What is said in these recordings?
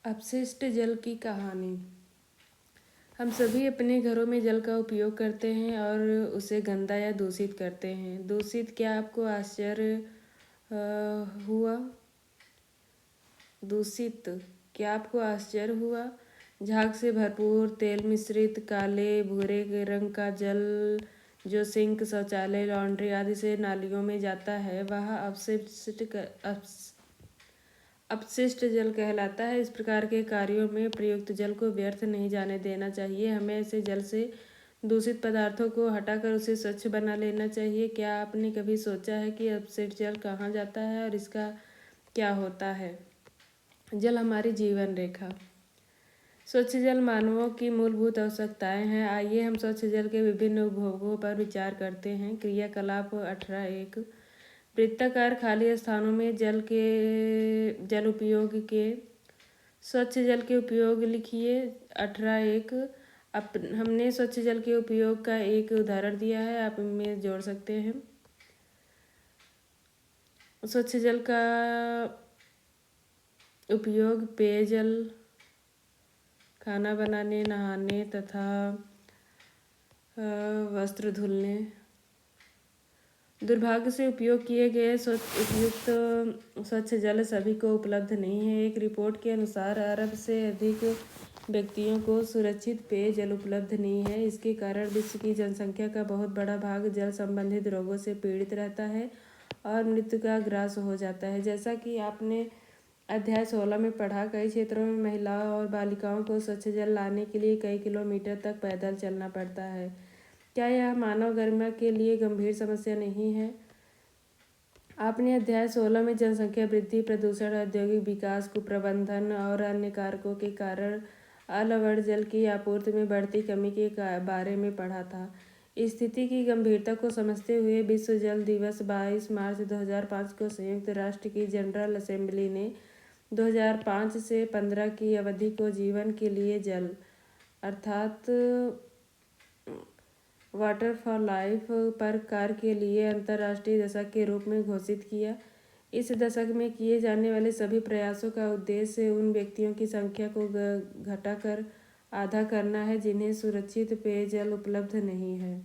अपशिष्ट जल की कहानी। हम सभी अपने घरों में जल का उपयोग करते हैं और उसे गंदा या दूषित करते हैं। दूषित क्या आपको आश्चर्य हुआ? दूषित क्या आपको आश्चर्य हुआ? झाग से भरपूर तेल मिश्रित काले भूरे रंग का जल जो सिंक, शौचालय, लॉन्ड्री आदि से नालियों में जाता है वह अपशिष्ट जल कहलाता है। इस प्रकार के कार्यों में प्रयुक्त जल को व्यर्थ नहीं जाने देना चाहिए। हमें ऐसे जल से दूषित पदार्थों को हटाकर उसे स्वच्छ बना लेना चाहिए। क्या आपने कभी सोचा है कि अपशिष्ट जल कहाँ जाता है और इसका क्या होता है? जल हमारी जीवन रेखा। स्वच्छ जल मानवों की मूलभूत आवश्यकताएं हैं। आइए हम स्वच्छ जल के विभिन्न उपभोगों पर विचार करते हैं। क्रियाकलाप 18.1 वृत्ताकार खाली स्थानों में जल उपयोग के स्वच्छ जल के उपयोग लिखिए। 18.1 हमने स्वच्छ जल के उपयोग का एक उदाहरण दिया है, आप इनमें जोड़ सकते हैं। स्वच्छ जल का उपयोग पेयजल, खाना बनाने, नहाने तथा वस्त्र धुलने। दुर्भाग्य से उपयोग किए गए उपयुक्त स्वच्छ जल सभी को उपलब्ध नहीं है। एक रिपोर्ट के अनुसार अरब से अधिक व्यक्तियों को सुरक्षित पेयजल उपलब्ध नहीं है। इसके कारण विश्व की जनसंख्या का बहुत बड़ा भाग जल संबंधित रोगों से पीड़ित रहता है और मृत्यु का ग्रास हो जाता है। जैसा कि आपने अध्याय 16 में पढ़ा, कई क्षेत्रों में महिलाओं और बालिकाओं को स्वच्छ जल लाने के लिए कई किलोमीटर तक पैदल चलना पड़ता है। क्या यह मानव गरिमा के लिए गंभीर समस्या नहीं है? आपने अध्याय 16 में जनसंख्या वृद्धि, प्रदूषण, औद्योगिक विकास, कुप्रबंधन और अन्य कारकों के कारण अलवण जल की आपूर्ति में बढ़ती कमी के बारे में पढ़ा था। स्थिति की गंभीरता को समझते हुए विश्व जल दिवस 22 मार्च 2005 को संयुक्त राष्ट्र की जनरल असेंबली ने 2005 से 15 की अवधि को जीवन के लिए जल अर्थात वाटर फॉर लाइफ पर कार्य के लिए अंतर्राष्ट्रीय दशक के रूप में घोषित किया। इस दशक में किए जाने वाले सभी प्रयासों का उद्देश्य उन व्यक्तियों की संख्या को घटाकर आधा करना है जिन्हें सुरक्षित पेयजल उपलब्ध नहीं है।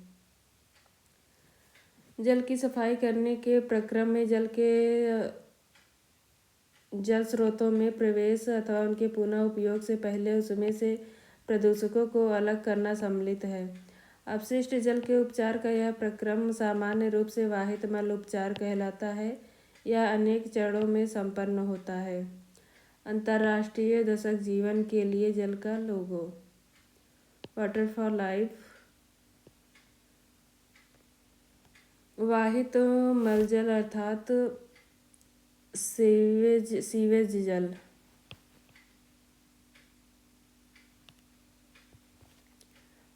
जल की सफाई करने के प्रक्रम में जल स्रोतों में प्रवेश अथवा उनके पुनः उपयोग से पहले उसमें से प्रदूषकों को अलग करना सम्मिलित है। अपशिष्ट जल के उपचार का यह प्रक्रम सामान्य रूप से वाहित मल उपचार कहलाता है। यह अनेक चरणों में संपन्न होता है। अंतर्राष्ट्रीय दशक जीवन के लिए जल का लोगो वाटर फॉर लाइफ। वाहित मलजल अर्थात सीवेज जल।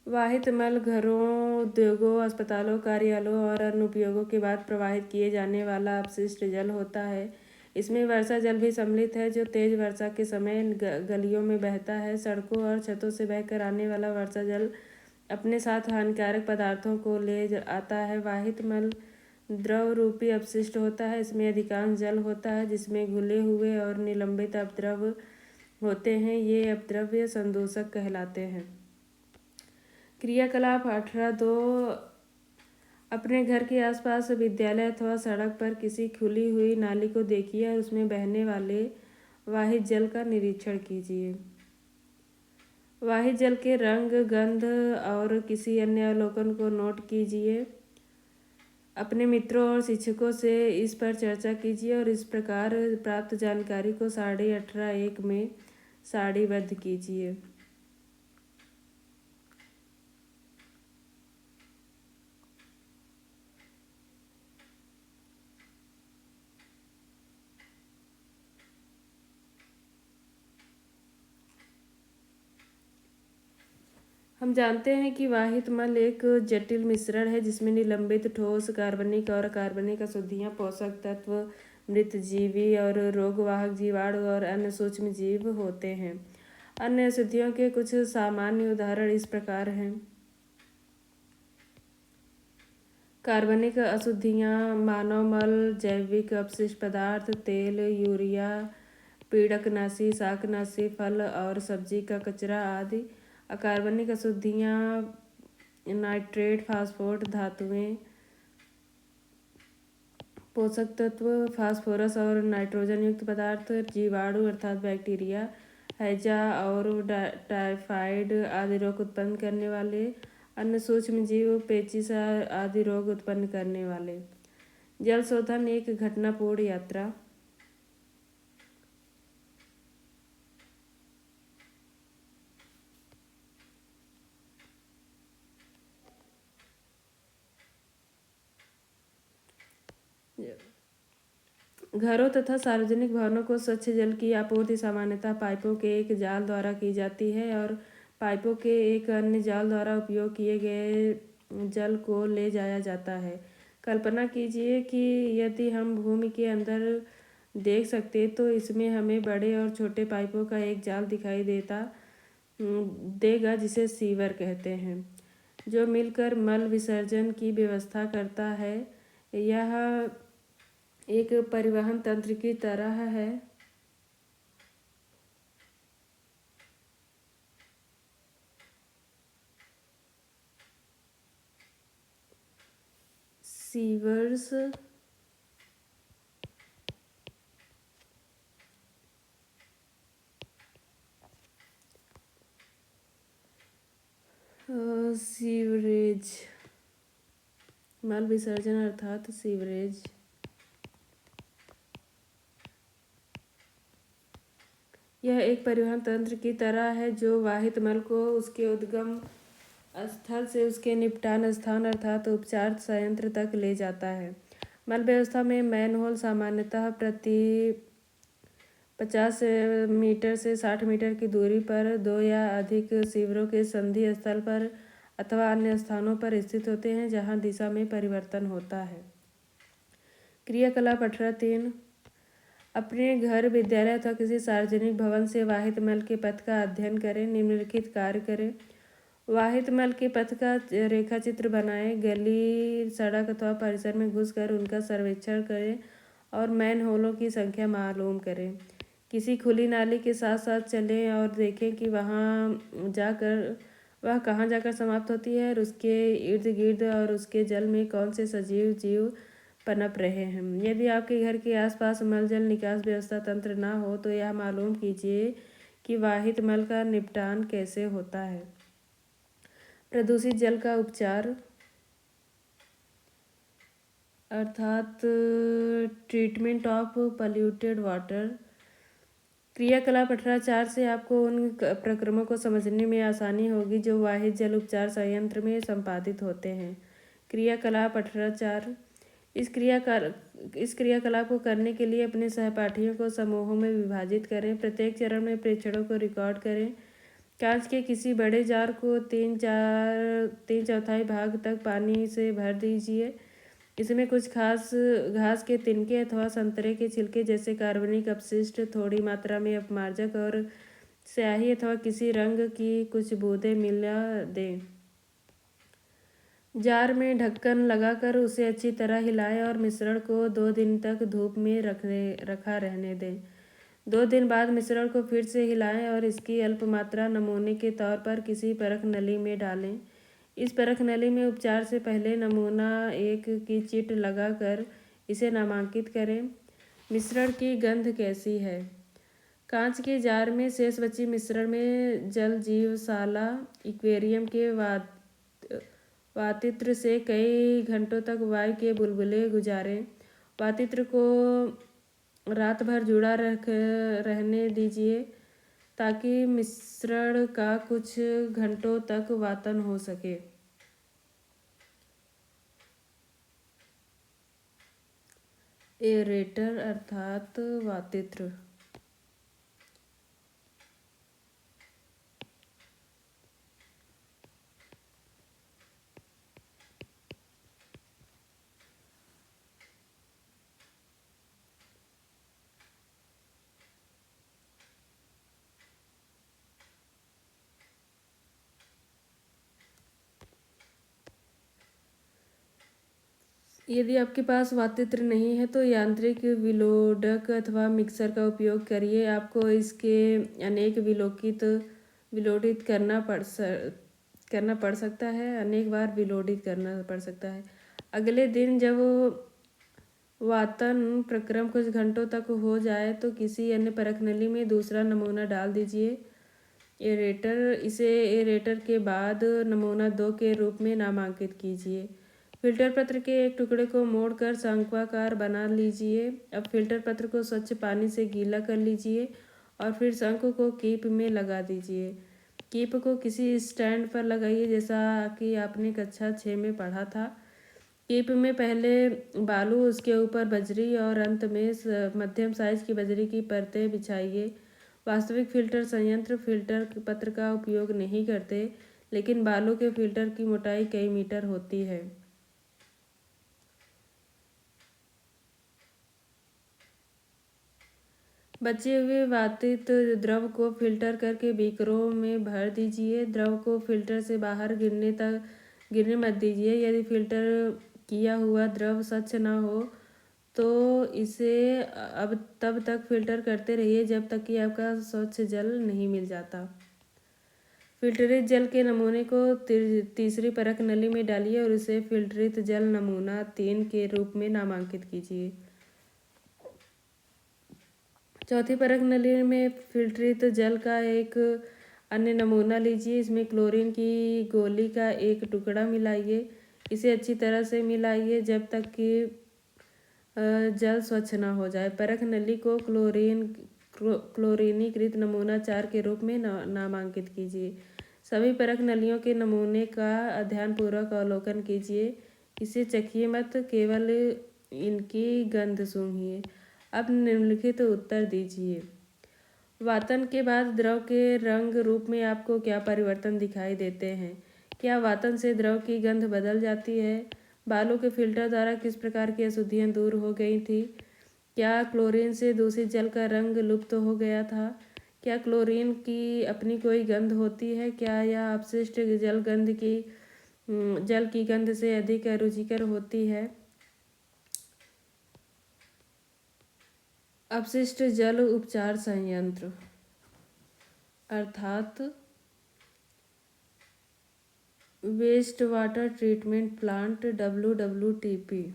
वाहित मल घरों, उद्योगों, अस्पतालों, कार्यालयों और अन्य उपयोगों के बाद प्रवाहित किए जाने वाला अपशिष्ट जल होता है। इसमें वर्षा जल भी सम्मिलित है जो तेज वर्षा के समय गलियों में बहता है। सड़कों और छतों से बहकर आने वाला वर्षा जल अपने साथ हानिकारक पदार्थों को ले आता है। वाहित मल द्रव रूपी अपशिष्ट होता है। इसमें अधिकांश जल होता है जिसमें घुले हुए और निलंबित अपद्रव होते हैं। ये अपद्रव्य संदूषक कहलाते हैं। क्रियाकलाप 18.2 अपने घर के आसपास विद्यालय अथवा सड़क पर किसी खुली हुई नाली को देखिए और उसमें बहने वाले वाहित जल का निरीक्षण कीजिए। वाहित जल के रंग, गंध और किसी अन्य अवलोकन को नोट कीजिए। अपने मित्रों और शिक्षकों से इस पर चर्चा कीजिए और इस प्रकार प्राप्त जानकारी को 18.1 में सारणीबद्ध कीजिए। हम जानते हैं कि वाहित मल एक जटिल मिश्रण है जिसमें निलंबित ठोस, कार्बनिक और अकार्बनिक अशुद्धियां, पोषक तत्व, मृत जीवी और रोगवाहक जीवाणु और अन्य सूक्ष्म जीव होते हैं। अन्य अशुद्धियों के कुछ सामान्य उदाहरण इस प्रकार हैं। कार्बनिक अशुद्धियां मानव मल, जैविक अपशिष्ट पदार्थ, तेल, यूरिया, पीड़कनाशी, शाकनाशी, फल और सब्जी का कचरा आदि। अकार्बनिक अशुद्धियाँ, नाइट्रेट, फास्फोट, धातुएं, पोषक तत्व, फास्फोरस और नाइट्रोजन युक्त पदार्थ, जीवाणु अर्थात बैक्टीरिया, हैजा और टाइफाइड आदि रोग उत्पन्न करने वाले, अन्य सूक्ष्म जीव, पेचिश आदि रोग उत्पन्न करने वाले। जल शोधन एक घटनापूर्ण यात्रा। घरों तथा सार्वजनिक भवनों को स्वच्छ जल की आपूर्ति सामान्यतः पाइपों के एक जाल द्वारा की जाती है और पाइपों के एक अन्य जाल द्वारा उपयोग किए गए जल को ले जाया जाता है। कल्पना कीजिए कि यदि हम भूमि के अंदर देख सकते तो इसमें हमें बड़े और छोटे पाइपों का एक जाल दिखाई देगा जिसे सीवर कहते हैं, जो मिलकर मल विसर्जन की व्यवस्था करता है। यह एक परिवहन तंत्र की तरह है। सीवर्स सीवरेज, मल विसर्जन अर्थात सीवरेज। यह एक परिवहन तंत्र की तरह है जो वाहित मल को उसके उद्गम स्थल से उसके निपटान स्थान अर्थात उपचार संयंत्र तक ले जाता है। मल व्यवस्था में मैनहोल सामान्यतः प्रति 50 मीटर से 60 मीटर की दूरी पर दो या अधिक सीवरों के संधि स्थल पर अथवा अन्य स्थानों पर स्थित होते हैं जहां दिशा में परिवर्तन होता है। क्रियाकलाप 18(3) अपने घर, विद्यालय अथवा किसी सार्वजनिक भवन से वाहित मल के पथ का अध्ययन करें। निम्नलिखित कार्य करें। वाहित मल के पथ का रेखा चित्र बनाएं। गली, सड़क अथवा परिसर में घुसकर उनका सर्वेक्षण करें और मैनहोलों की संख्या मालूम करें। किसी खुली नाली के साथ साथ चलें और देखें कि वह कहाँ जाकर समाप्त होती है और उसके इर्द गिर्द और उसके जल में कौन से सजीव जीव पनप रहे हैं। यदि आपके घर के आसपास मल जल निकास व्यवस्था तंत्र ना हो तो यह मालूम कीजिए कि वाहित मल का निपटान कैसे होता है। प्रदूषित जल का उपचार अर्थात ट्रीटमेंट ऑफ पॉल्यूटेड वाटर। क्रियाकलाप 18(4) से आपको उन प्रक्रमों को समझने में आसानी होगी जो वाहित जल उपचार संयंत्र में संपादित होते हैं। क्रियाकलाप 18(4) इस क्रियाकलाप को करने के लिए अपने सहपाठियों को समूहों में विभाजित करें। प्रत्येक चरण में प्रेक्षणों को रिकॉर्ड करें। कांच के किसी बड़े जार को 3/4 भाग तक पानी से भर दीजिए। इसमें कुछ घास के तिनके अथवा संतरे के छिलके जैसे कार्बनिक अपशिष्ट, थोड़ी मात्रा में अपमार्जक और स्याही अथवा किसी रंग की कुछ बूंदें मिला दें। जार में ढक्कन लगाकर उसे अच्छी तरह हिलाएं और मिश्रण को 2 दिन तक धूप में रखा रहने दें। 2 दिन बाद मिश्रण को फिर से हिलाएं और इसकी अल्प मात्रा नमूने के तौर पर किसी परख नली में डालें। इस परख नली में उपचार से पहले नमूना 1 की चिट लगाकर इसे नामांकित करें। मिश्रण की गंध कैसी है? कांच के जार में शेष बची मिश्रण में जल जीवशाला एक्वेरियम के वातित्र से कई घंटों तक वायु के बुलबुले गुजारें। वातित्र को रात भर जुड़ा रहने दीजिए ताकि मिश्रण का कुछ घंटों तक वातन हो सके। एरेटर अर्थात वातित्र। यदि आपके पास वातयंत्र नहीं है तो यांत्रिक विलोडक अथवा मिक्सर का उपयोग करिए। आपको इसके अनेक विलोडित करना पड़ सकता है, अनेक बार विलोडित करना पड़ सकता है। अगले दिन जब वातन प्रक्रम कुछ घंटों तक हो जाए तो किसी अन्य परख नली में दूसरा नमूना डाल दीजिए। इसे एरेटर के बाद नमूना 2 के रूप में नामांकित कीजिए। फिल्टर पत्र के एक टुकड़े को मोड़कर शंक्वाकार बना लीजिए। अब फिल्टर पत्र को स्वच्छ पानी से गीला कर लीजिए और फिर शंख को कीप में लगा दीजिए। कीप को किसी स्टैंड पर लगाइए जैसा कि आपने कक्षा 6 में पढ़ा था। कीप में पहले बालू, उसके ऊपर बजरी और अंत में मध्यम साइज की बजरी की परतें बिछाइए। वास्तविक फिल्टर संयंत्र फिल्टर पत्र का उपयोग नहीं करते, लेकिन बालू के फिल्टर की मोटाई कई मीटर होती है। बचे हुए वातित द्रव को फिल्टर करके बीकरों में भर दीजिए। द्रव को फिल्टर से बाहर गिरने मत दीजिए। यदि फिल्टर किया हुआ द्रव स्वच्छ न हो तो इसे अब तब तक फिल्टर करते रहिए जब तक कि आपका स्वच्छ जल नहीं मिल जाता। फिल्टरित जल के नमूने को तीसरी परख नली में डालिए और उसे फिल्टरित जल नमूना 3 के रूप में नामांकित कीजिए। चौथी परख नली में फिल्टरित जल का एक अन्य नमूना लीजिए। इसमें क्लोरीन की गोली का एक टुकड़ा मिलाइए। इसे अच्छी तरह से मिलाइए जब तक कि जल स्वच्छ न हो जाए। परख नली को क्लोरीनीकृत नमूना 4 के रूप में नामांकित कीजिए। सभी परख नलियों के नमूने का ध्यानपूर्वक अवलोकन कीजिए। इसे चखिए मत, केवल इनकी गंध सूंघिए। अब निम्नलिखित उत्तर दीजिए। वातन के बाद द्रव के रंग रूप में आपको क्या परिवर्तन दिखाई देते हैं? क्या वातन से द्रव की गंध बदल जाती है? बालू के फिल्टर द्वारा किस प्रकार की अशुद्धियाँ दूर हो गई थी? क्या क्लोरीन से दूषित जल का रंग लुप्त हो गया था? क्या क्लोरीन की अपनी कोई गंध होती है? क्या यह अपशिष्ट जल की गंध से अधिक रुचिकर होती है? अपशिष्ट जल उपचार संयंत्र अर्थात waste water treatment plant WWTP।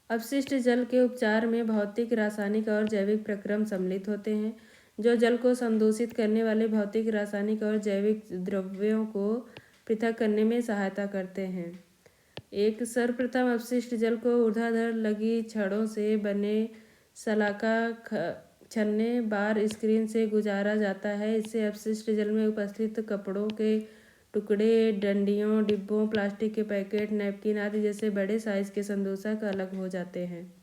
अपशिष्ट जल के उपचार में भौतिक, रासायनिक और जैविक प्रक्रम सम्मिलित होते हैं जो जल को संदूषित करने वाले भौतिक, रासायनिक और जैविक द्रव्यों को पृथक करने में सहायता करते हैं। सर्वप्रथम अपशिष्ट जल को ऊर्ध्वाधर लगी छड़ों से बने सलाका छन्ने बार स्क्रीन से गुजारा जाता है। इससे अपशिष्ट जल में उपस्थित कपड़ों के टुकड़े, डंडियों, डिब्बों, प्लास्टिक के पैकेट, नैपकिन आदि जैसे बड़े साइज के संदूषक अलग हो जाते हैं।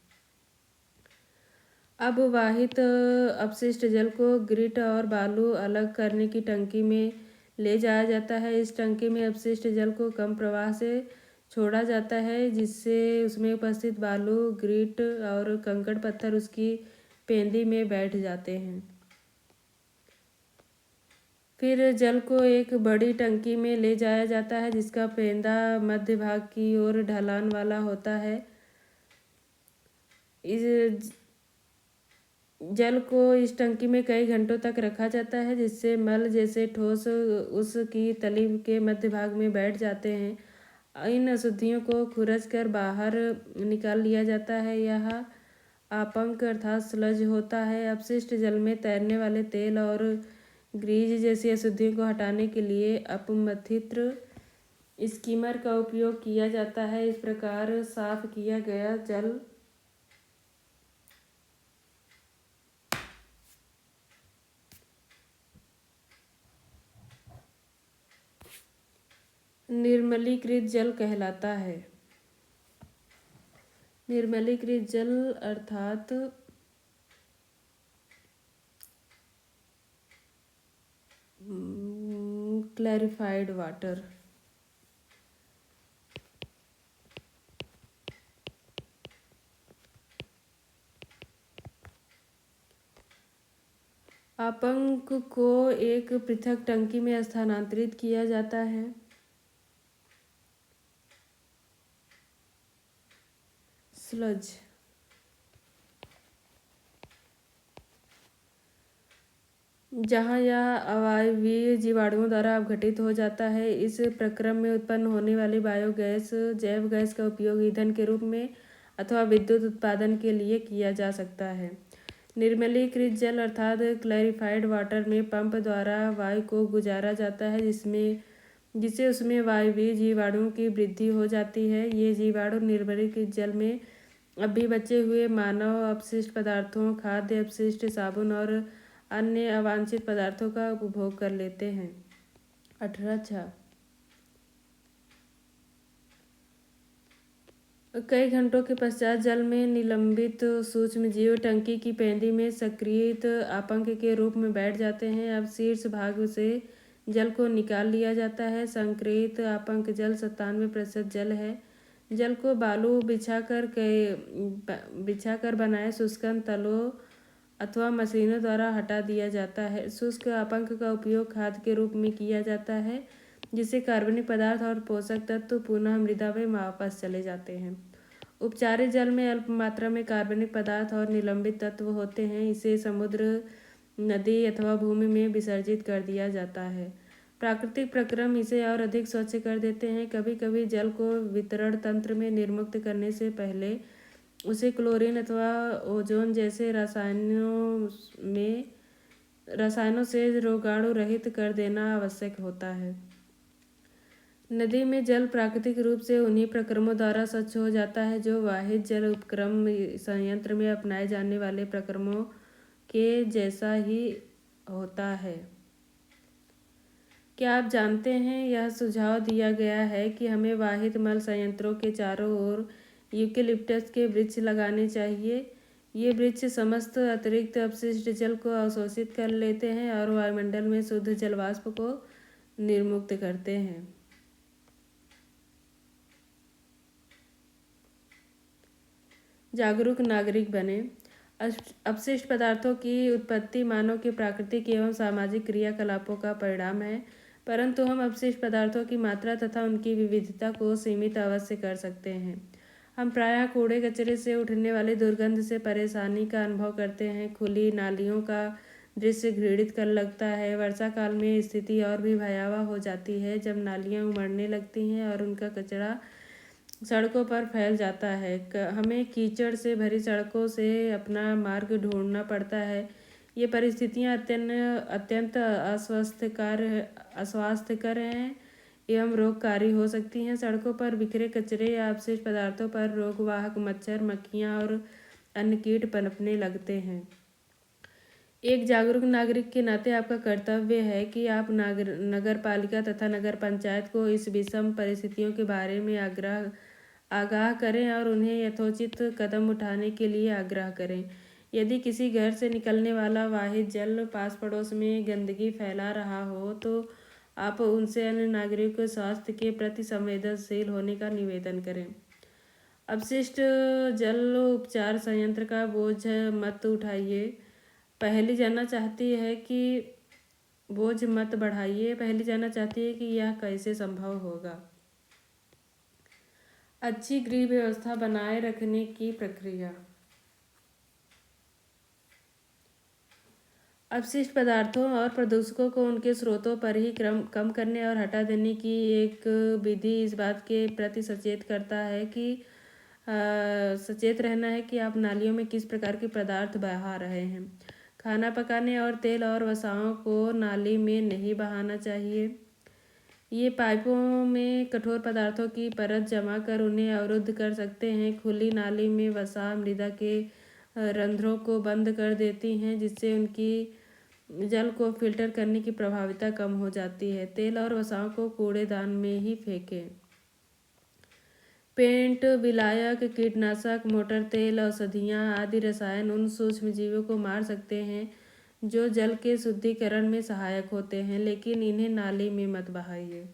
अब वाहित अपशिष्ट जल को ग्रिट और बालू अलग करने की टंकी में ले जाया जाता है। इस टंकी में अपशिष्ट जल को कम प्रवाह से छोड़ा जाता है, जिससे उसमें उपस्थित बालू, ग्रिट और कंकड़ पत्थर उसकी पेंदी में बैठ जाते हैं। फिर जल को एक बड़ी टंकी में ले जाया जाता है जिसका पेंदा मध्य भाग की ओर ढलान वाला होता है। इस जल को इस टंकी में कई घंटों तक रखा जाता है, जिससे मल जैसे ठोस उसकी तली के मध्य भाग में बैठ जाते हैं। इन अशुद्धियों को खुरच कर बाहर निकाल लिया जाता है। यह आपंक अर्थात स्लज होता है। अपशिष्ट जल में तैरने वाले तेल और ग्रीज जैसी अशुद्धियों को हटाने के लिए अपमथित्र स्कीमर का उपयोग किया जाता है। इस प्रकार साफ किया गया जल निर्मलीकृत जल कहलाता है। निर्मलीकृत जल अर्थात क्लैरिफाइड वाटर। अपंक को एक पृथक टंकी में स्थानांतरित किया जाता है। स्लज जहाँ यह अवायवीय जीवाणुओं द्वारा अपघटित हो जाता है। इस प्रक्रम में उत्पन्न होने वाली बायोगैस जैव गैस का उपयोग ईंधन के रूप में अथवा विद्युत उत्पादन के लिए किया जा सकता है। निर्मलीकृत जल अर्थात क्लैरिफाइड वाटर में पंप द्वारा वायु को गुजारा जाता है जिससे उसमें वायवीय जीवाणुओं की वृद्धि हो जाती है। ये जीवाणु निर्मलीकृत जल में अब भी बचे हुए मानव अपशिष्ट पदार्थों, खाद्य अपशिष्ट, साबुन और अन्य अवांछित पदार्थों का उपभोग कर लेते हैं। 18 कई घंटों के पश्चात जल में निलंबित सूक्ष्मजीव टंकी की पेंदी में सक्रियित अपंक के रूप में बैठ जाते हैं। अब शीर्ष भाग से जल को निकाल लिया जाता है। संक्रियित अपंक जल 97% जल है। जल को बालू बिछाकर बनाए शुष्कन तलों अथवा मशीनों द्वारा हटा दिया जाता है। शुष्क अपंक का उपयोग खाद के रूप में किया जाता है जिससे कार्बनिक पदार्थ और पोषक तत्व पुनः मृदा में वापस चले जाते हैं। उपचारित जल में अल्प मात्रा में कार्बनिक पदार्थ और निलंबित तत्व होते हैं। इसे समुद्र, नदी अथवा भूमि में विसर्जित कर दिया जाता है। प्राकृतिक प्रक्रम इसे और अधिक स्वच्छ कर देते हैं। कभी कभी जल को वितरण तंत्र में निर्मुक्त करने से पहले उसे क्लोरीन अथवा ओजोन जैसे रसायनों से रोगाणु रहित कर देना आवश्यक होता है। नदी में जल प्राकृतिक रूप से उन्हीं प्रक्रमों द्वारा स्वच्छ हो जाता है जो वाहित जल उपक्रम संयंत्र में अपनाए जाने वाले प्रक्रमों के जैसा ही होता है। क्या आप जानते हैं यह सुझाव दिया गया है कि हमें वाहित मल संयंत्रों के चारों ओर यूकेलिप्टस के वृक्ष लगाने चाहिए। ये वृक्ष समस्त अतिरिक्त अपशिष्ट जल को अवशोषित कर लेते हैं और वायुमंडल में शुद्ध जलवाष्प को निर्मुक्त करते हैं। जागरूक नागरिक बने। अपशिष्ट पदार्थों की उत्पत्ति मानव के प्राकृतिक एवं सामाजिक क्रियाकलापों का परिणाम है, परंतु हम अपशिष्ट पदार्थों की मात्रा तथा उनकी विविधता को सीमित अवश्य कर सकते हैं। हम प्रायः कूड़े कचरे से उठने वाली दुर्गंध से परेशानी का अनुभव करते हैं। खुली नालियों का दृश्य घृणित कर लगता है। वर्षा काल में स्थिति और भी भयावह हो जाती है जब नालियाँ उमड़ने लगती हैं और उनका कचरा सड़कों पर फैल जाता है। हमें कीचड़ से भरी सड़कों से अपना मार्ग ढूंढना पड़ता है। ये परिस्थितियाँ अत्यंत अस्वास्थ्यकर हैं एवं रोगकारी हो सकती हैं। सड़कों पर बिखरे कचरे या अपशिष्ट पदार्थों पर रोगवाहक मच्छर, मक्खियाँ और अन्य कीट पनपने लगते हैं। एक जागरूक नागरिक के नाते आपका कर्तव्य है कि आप नगर पालिका तथा नगर पंचायत को इस विषम परिस्थितियों के बारे में आगाह करें और उन्हें यथोचित कदम उठाने के लिए आग्रह करें। यदि किसी घर से निकलने वाला वाहित जल पास पड़ोस में गंदगी फैला रहा हो तो आप उनसे अन्य नागरिकों के स्वास्थ्य के प्रति संवेदनशील होने का निवेदन करें। अपशिष्ट जल उपचार संयंत्र का बोझ मत उठाइए। पहली जानना चाहती है कि बोझ मत बढ़ाइए। पहली जानना चाहती है कि यह कैसे संभव होगा। अच्छी गृह व्यवस्था बनाए रखने की प्रक्रिया। अपशिष्ट पदार्थों और प्रदूषकों को उनके स्रोतों पर ही कम करने और हटा देने की एक विधि इस बात के प्रति सचेत रहना है कि आप नालियों में किस प्रकार के पदार्थ बहा रहे हैं। खाना पकाने और तेल और वसाओं को नाली में नहीं बहाना चाहिए। ये पाइपों में कठोर पदार्थों की परत जमा कर उन्हें अवरुद्ध कर सकते हैं। खुली नाली में वसा मृदा के रंध्रों को बंद कर देती हैं जिससे उनकी जल को फिल्टर करने की प्रभाविता कम हो जाती है। तेल और वसाओं को कूड़ेदान में ही फेंकें। पेंट, विलायक, कीटनाशक, मोटर तेल, औषधियाँ आदि रसायन उन सूक्ष्म जीवों को मार सकते हैं जो जल के शुद्धिकरण में सहायक होते हैं, लेकिन इन्हें नाली में मत बहाइए।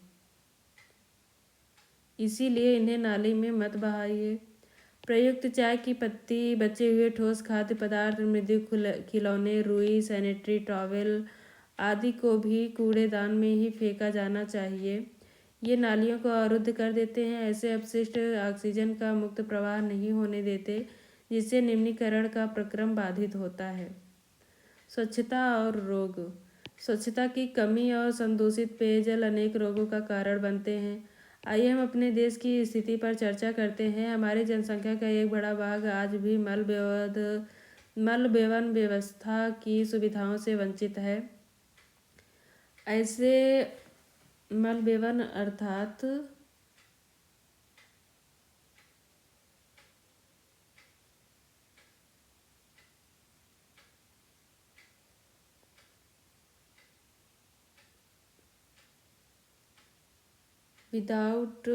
प्रयुक्त चाय की पत्ती, बचे हुए ठोस खाद्य पदार्थ, मृदु खिलौने, रुई, सैनिटरी टॉवेल आदि को भी कूड़ेदान में ही फेंका जाना चाहिए। ये नालियों को अवरुद्ध कर देते हैं। ऐसे अपशिष्ट ऑक्सीजन का मुक्त प्रवाह नहीं होने देते, जिससे निम्नीकरण का प्रक्रम बाधित होता है। स्वच्छता और रोग। स्वच्छता की कमी और संदूषित पेयजल अनेक रोगों का कारण बनते हैं। आइए हम अपने देश की स्थिति पर चर्चा करते हैं। हमारी जनसंख्या का एक बड़ा भाग आज भी मल बेवन व्यवस्था की सुविधाओं से वंचित है। ऐसे मल बेवन अर्थात विदाउट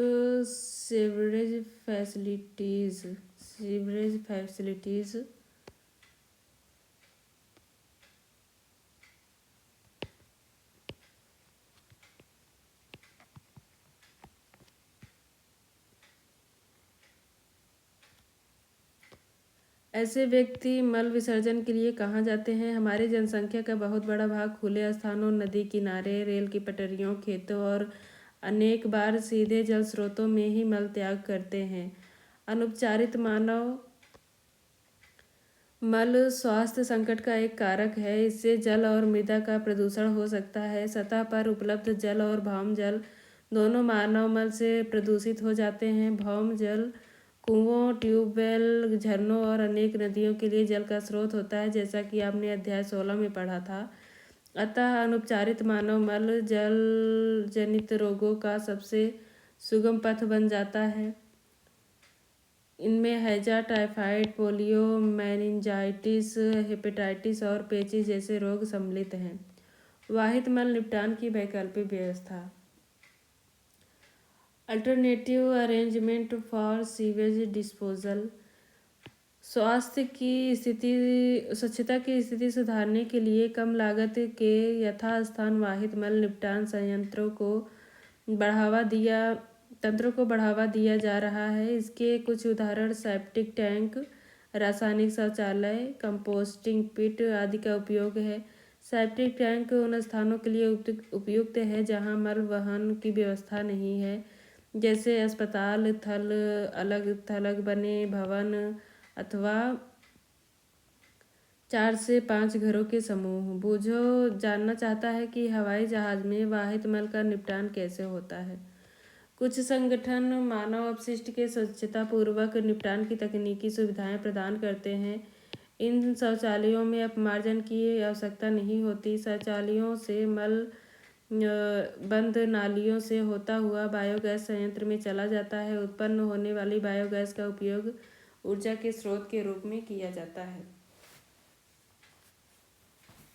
सीवरेज फैसिलिटीज ऐसे व्यक्ति मल विसर्जन के लिए कहाँ जाते हैं? हमारी जनसंख्या का बहुत बड़ा भाग खुले स्थानों, नदी किनारे, रेल की पटरियों, खेतों और अनेक बार सीधे जल स्रोतों में ही मल त्याग करते हैं। अनुपचारित मानव मल स्वास्थ्य संकट का एक कारक है। इससे जल और मृदा का प्रदूषण हो सकता है। सतह पर उपलब्ध जल और भौम जल दोनों मानव मल से प्रदूषित हो जाते हैं। भौम जल कुओं, ट्यूबवेल, झरनों और अनेक नदियों के लिए जल का स्रोत होता है, जैसा कि आपने अध्याय 16 में पढ़ा था। अतः अनुपचारित मानव मल जल जनित रोगों का सबसे सुगम पथ बन जाता है। इनमें हैजा, टाइफाइड, पोलियो, मेनिंजाइटिस, हेपेटाइटिस और पेचिस जैसे रोग सम्मिलित हैं। वाहित मल निपटान की वैकल्पिक व्यवस्था। Alternative arrangement for sewage disposal. स्वच्छता की स्थिति सुधारने के लिए कम लागत के यथास्थान वाहित मल निपटान तंत्रों को बढ़ावा दिया जा रहा है। इसके कुछ उदाहरण सेप्टिक टैंक, रासायनिक शौचालय, कंपोस्टिंग पिट आदि का उपयोग है। सेप्टिक टैंक उन स्थानों के लिए उपयुक्त है जहां मल वहन की व्यवस्था नहीं है, जैसे अस्पताल, अलग थलग बने भवन अथवा 4 से 5 घरों के समूह। बूझो जानना चाहता है कि हवाई जहाज में वाहित मल का निपटान कैसे होता है। कुछ संगठन मानव अपशिष्ट के स्वच्छता पूर्वक निपटान की तकनीकी सुविधाएं प्रदान करते हैं। इन शौचालयों में अपमार्जन की आवश्यकता नहीं होती। शौचालयों से मल बंद नालियों से होता हुआ बायोगैस संयंत्र में चला जाता है। उत्पन्न होने वाली बायोगैस का उपयोग ऊर्जा के स्रोत के रूप में किया जाता है।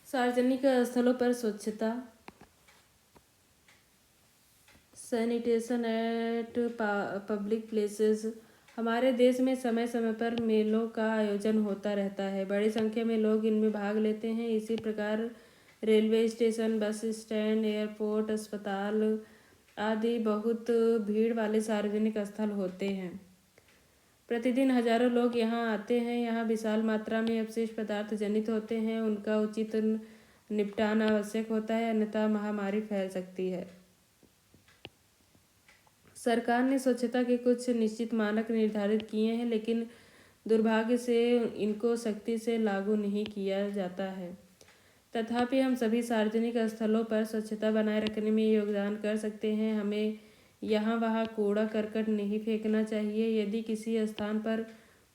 सार्वजनिक स्थलों पर स्वच्छता। Sanitation eight public places. हमारे देश में समय समय पर मेलों का आयोजन होता रहता है। बड़ी संख्या में लोग इनमें भाग लेते हैं। इसी प्रकार railway station, bus stand, airport, अस्पताल आदि बहुत भीड़ वाले सार्वजनिक स्थल होते हैं। प्रतिदिन हजारों लोग यहाँ आते हैं। यहाँ विशाल मात्रा में अपशिष्ट पदार्थ जनित होते हैं। उनका उचित निपटान आवश्यक होता है, अन्यथा महामारी फैल सकती है। सरकार ने स्वच्छता के कुछ निश्चित मानक निर्धारित किए हैं, लेकिन दुर्भाग्य से इनको सख्ती से लागू नहीं किया जाता है। तथापि हम सभी सार्वजनिक स्थलों पर स्वच्छता बनाए रखने में योगदान कर सकते हैं। हमें यहाँ वहाँ कूड़ा करकट नहीं फेंकना चाहिए। यदि किसी स्थान पर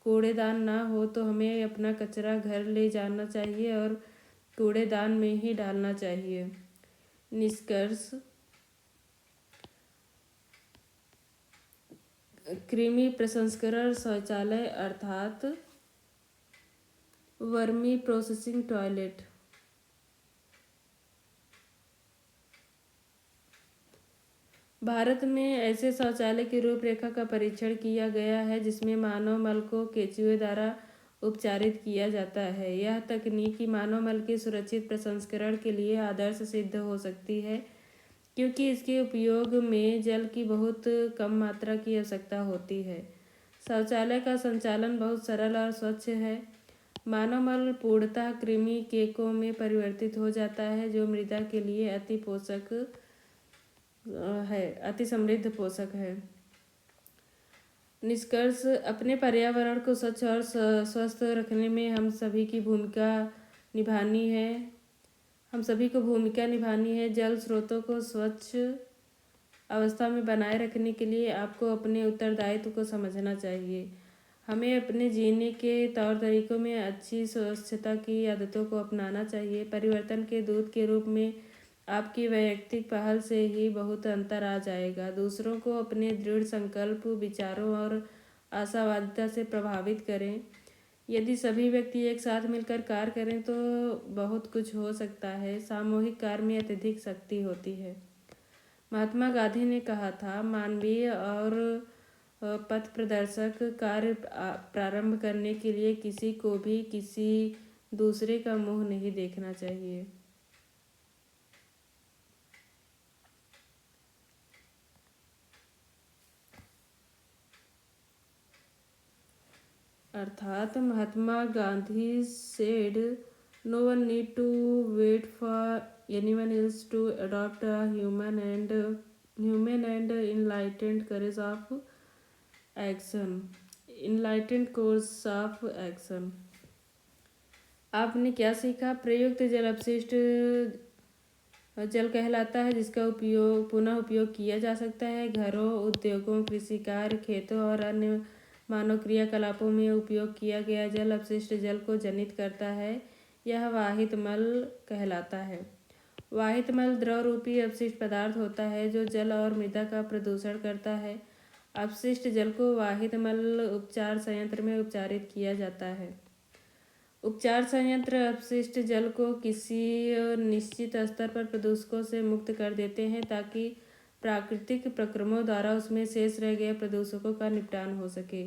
कूड़ेदान ना हो तो हमें अपना कचरा घर ले जाना चाहिए और कूड़ेदान में ही डालना चाहिए। निष्कर्ष। कृमि प्रसंस्करण शौचालय अर्थात वर्मी प्रोसेसिंग टॉयलेट। भारत में ऐसे शौचालय की रूपरेखा का परीक्षण किया गया है जिसमें मानव मल को केंचुए द्वारा उपचारित किया जाता है। यह तकनीकी मानव मल के सुरक्षित प्रसंस्करण के लिए आदर्श सिद्ध हो सकती है, क्योंकि इसके उपयोग में जल की बहुत कम मात्रा की आवश्यकता होती है। शौचालय का संचालन बहुत सरल और स्वच्छ है। मानव मल पूर्णतः कृमि केकों में परिवर्तित हो जाता है, जो मृदा के लिए अति समृद्ध पोषक है। निष्कर्ष, अपने पर्यावरण को स्वच्छ और स्वस्थ रखने में हम सभी को भूमिका निभानी है। जल स्रोतों को स्वच्छ अवस्था में बनाए रखने के लिए आपको अपने उत्तरदायित्व को समझना चाहिए। हमें अपने जीने के तौर तरीकों में अच्छी स्वच्छता की आदतों को अपनाना चाहिए। परिवर्तन के दूत के रूप में आपकी वैयक्तिक पहल से ही बहुत अंतर आ जाएगा। दूसरों को अपने दृढ़ संकल्प, विचारों और आशावादिता से प्रभावित करें। यदि सभी व्यक्ति एक साथ मिलकर कार्य करें तो बहुत कुछ हो सकता है। सामूहिक कार्य में अत्यधिक शक्ति होती है। महात्मा गांधी ने कहा था, मानवीय और पथ प्रदर्शक कार्य प्रारंभ करने के लिए किसी को भी किसी दूसरे का मुंह नहीं देखना चाहिए। अर्थात Mahatma Gandhi said, no one need to wait for anyone else to adopt a human and enlightened courage of action, enlightened course of action. आपने क्या सीखा? प्रयुक्त जल अपशिष्ट जल कहलाता है, जिसका पुनः उपयोग किया जा सकता है। घरों, उद्योगों, कृषि कार्य, खेतों और अन्य मानव क्रियाकलापों में उपयोग किया गया जल अपशिष्ट जल को जनित करता है। यह वाहित मल कहलाता है। वाहित मल द्रव रूपी अपशिष्ट पदार्थ होता है जो जल और मृदा का प्रदूषण करता है। अपशिष्ट जल को वाहित मल उपचार संयंत्र में उपचारित किया जाता है। उपचार संयंत्र अपशिष्ट जल को किसी निश्चित स्तर पर प्रदूषकों से मुक्त कर देते हैं ताकि प्राकृतिक प्रक्रमों द्वारा उसमें शेष रह गए प्रदूषकों का निपटान हो सके।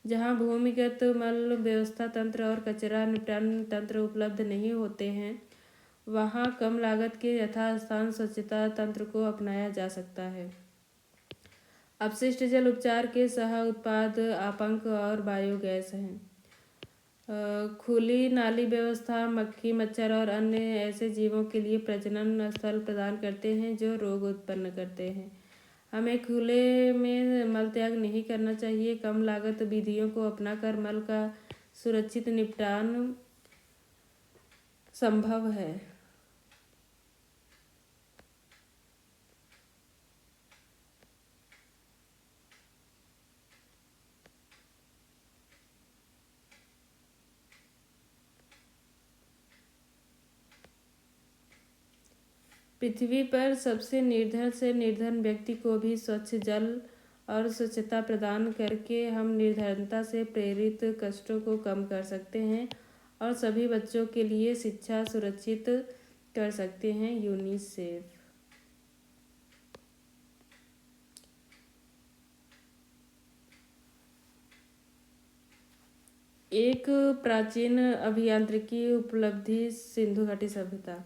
जहां भूमिगत मल व्यवस्था तंत्र और कचरा निपटान तंत्र उपलब्ध नहीं होते हैं, वहां कम लागत के यथास्थान स्वच्छता तंत्र को अपनाया जा सकता है। अपशिष्ट जल उपचार के सह उत्पाद आपंक और बायोगैस हैं। खुली नाली व्यवस्था मक्खी, मच्छर और अन्य ऐसे जीवों के लिए प्रजनन स्थल प्रदान करते हैं जो रोग उत्पन्न करते हैं। हमें खुले में मल त्याग नहीं करना चाहिए। कम लागत विधियों को अपनाकर मल का सुरक्षित निपटान संभव है। पृथ्वी पर सबसे निर्धन से निर्धन व्यक्ति को भी स्वच्छ जल और स्वच्छता प्रदान करके हम निर्धनता से प्रेरित कष्टों को कम कर सकते हैं और सभी बच्चों के लिए शिक्षा सुरक्षित कर सकते हैं। यूनिसेफ। एक प्राचीन अभियांत्रिकी उपलब्धि सिंधु घाटी सभ्यता।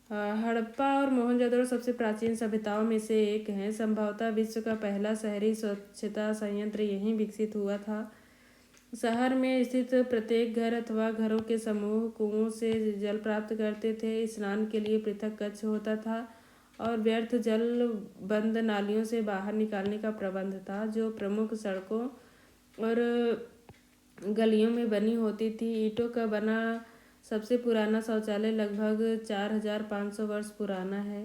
हड़प्पा और मोहनजोदड़ो सबसे प्राचीन सभ्यताओं में से एक हैं। संभवतः विश्व का पहला शहरी स्वच्छता संयंत्र यहीं विकसित हुआ था। शहर में स्थित प्रत्येक घर अथवा घरों के समूह कुओं से जल प्राप्त करते थे। स्नान के लिए पृथक कक्ष होता था और व्यर्थ जल बंद नालियों से बाहर निकालने का प्रबंध था, जो प्रमुख सड़कों और गलियों में बनी होती थी। ईंटों का बना सबसे पुराना शौचालय लगभग 4500 वर्ष पुराना है।